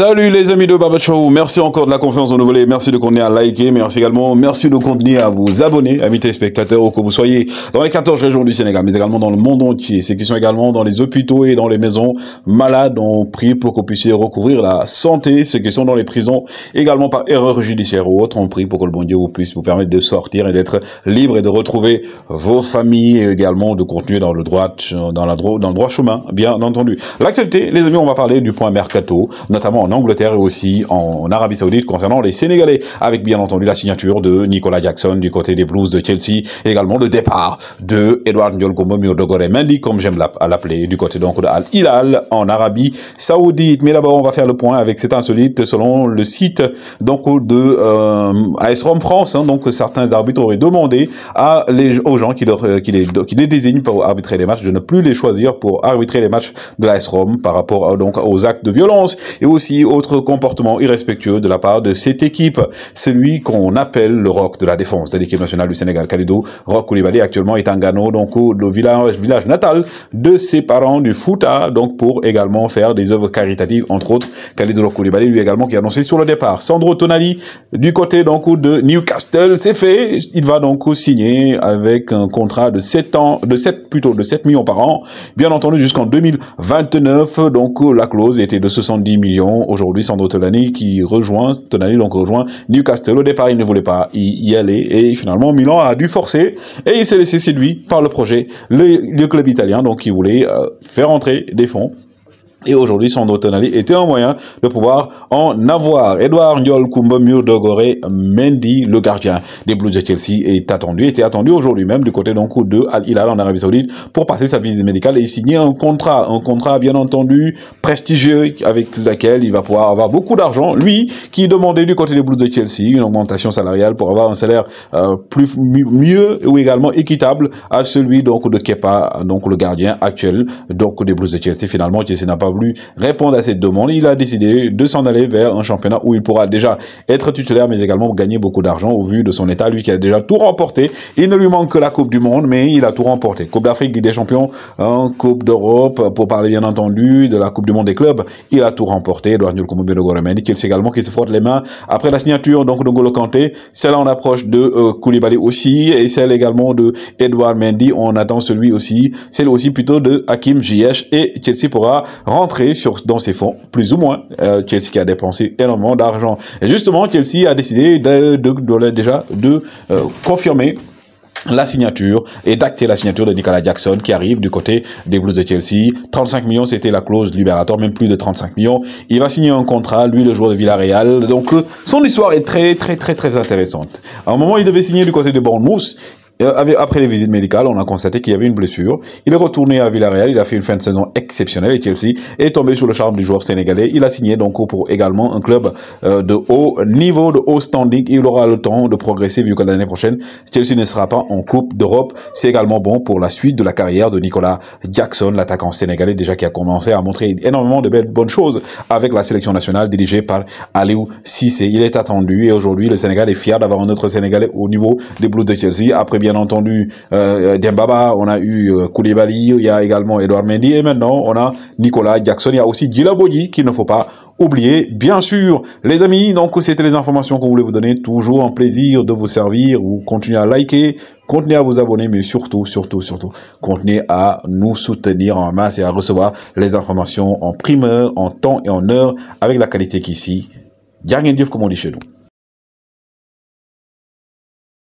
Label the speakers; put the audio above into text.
Speaker 1: Salut les amis de Baba Show, merci encore de la confiance renouvelée, merci de continuer à liker, merci également, merci de continuer à vous abonner, amis téléspectateurs, où que vous soyez dans les 14 régions du Sénégal, mais également dans le monde entier, ceux qui sont également dans les hôpitaux et dans les maisons malades, on prie pour que vous puissiez recouvrir la santé, ceux qui sont dans les prisons, également par erreur judiciaire ou autre, on prie pour que le bon Dieu vous puisse vous permettre de sortir et d'être libre et de retrouver vos familles et également de continuer dans le droit chemin, bien entendu. L'actualité, les amis, on va parler du point mercato, notamment en Angleterre et aussi en Arabie Saoudite concernant les Sénégalais, avec bien entendu la signature de Nicolas Jackson du côté des Blues de Chelsea, également le départ de Edouard Ndiol Dogore Mendy, comme j'aime l'appeler, du côté donc de Al Hilal en Arabie Saoudite. Mais d'abord, on va faire le point avec cet insolite selon le site donc de AS Rome France. Donc certains arbitres auraient demandé aux gens qui les désignent pour arbitrer les matchs de ne plus les choisir pour arbitrer les matchs de l'AS Rome par rapport donc aux actes de violence et aussi autre comportement irrespectueux de la part de cette équipe, celui qu'on appelle le roc de la défense de l'équipe nationale du Sénégal. Kalidou Roch Coulibaly actuellement est en Gano, donc le village natal de ses parents du Fouta, donc pour également faire des œuvres caritatives, entre autres. Kalidou Roch Coulibaly lui également qui a annoncé sur le départ. Sandro Tonali du côté donc de Newcastle, c'est fait, il va donc signer avec un contrat de 7 millions par an, bien entendu jusqu'en 2029, donc la clause était de 70 millions. Aujourd'hui, Sandro Tonali rejoint Newcastle. Au départ, il ne voulait pas y aller et finalement, Milan a dû forcer et il s'est laissé séduit par le projet, le club italien, donc qui voulait faire entrer des fonds. Et aujourd'hui, Sandro Tonali était un moyen de pouvoir en avoir. Edouard Ndiol Dogore Mendy, le gardien des Blues de Chelsea, était attendu aujourd'hui même du côté donc de Al Hilal en Arabie Saoudite pour passer sa visite médicale et signer un contrat bien entendu prestigieux avec lequel il va pouvoir avoir beaucoup d'argent. Lui qui demandait du côté des Blues de Chelsea une augmentation salariale pour avoir un salaire mieux ou également équitable à celui donc de Kepa, donc le gardien actuel donc des Blues de Chelsea. Finalement, Chelsea n'a pas voulu répondre à cette demande. Il a décidé de s'en aller vers un championnat où il pourra déjà être titulaire, mais également gagner beaucoup d'argent au vu de son état. Lui qui a déjà tout remporté. Il ne lui manque que la Coupe du Monde, mais il a tout remporté. Coupe d'Afrique, Ligue des Champions, Coupe d'Europe, pour parler bien entendu de la Coupe du Monde des clubs. Il a tout remporté. Edouard Ndiol Dogore Mendy, qui également qui se frotte les mains après la signature donc de N'Golo Kanté. Celle en approche de Koulibaly aussi, et celle également de Edouard Mendy. On attend celle aussi plutôt de Hakim Ziyech, et Chelsea pourra rentrer dans ses fonds, plus ou moins. Chelsea qui a dépensé énormément d'argent. Et justement, Chelsea a décidé déjà de confirmer la signature et d'acter la signature de Nicolas Jackson qui arrive du côté des Blues de Chelsea. 35 millions, c'était la clause libératoire, même plus de 35 millions. Il va signer un contrat, lui, le joueur de Villarreal. Donc, son histoire est très intéressante. À un moment, il devait signer du côté de Bournemouth. Après les visites médicales, on a constaté qu'il y avait une blessure. Il est retourné à Villarreal, il a fait une fin de saison exceptionnelle et Chelsea est tombé sous le charme du joueur sénégalais. Il a signé donc pour également un club de haut niveau, de haut standing. Il aura le temps de progresser vu que l'année prochaine, Chelsea ne sera pas en Coupe d'Europe. C'est également bon pour la suite de la carrière de Nicolas Jackson, l'attaquant sénégalais déjà qui a commencé à montrer énormément de bonnes choses avec la sélection nationale dirigée par Aliou Cissé. Il est attendu et aujourd'hui, le Sénégal est fier d'avoir un autre Sénégalais au niveau des Blues de Chelsea. Après bien entendu Dembaba, on a eu Koulibaly, il y a également Edouard Mendy et maintenant on a Nicolas Jackson. Il y a aussi Djilabodji qu'il ne faut pas oublier, bien sûr. Les amis, donc c'était les informations qu'on voulait vous donner. Toujours un plaisir de vous servir. Vous continuez à liker, continuez à vous abonner, mais surtout, continuez à nous soutenir en masse et à recevoir les informations en primeur, en temps et en heure avec la qualité qu'ici. Jaa ngeen jëf, comme on dit chez nous.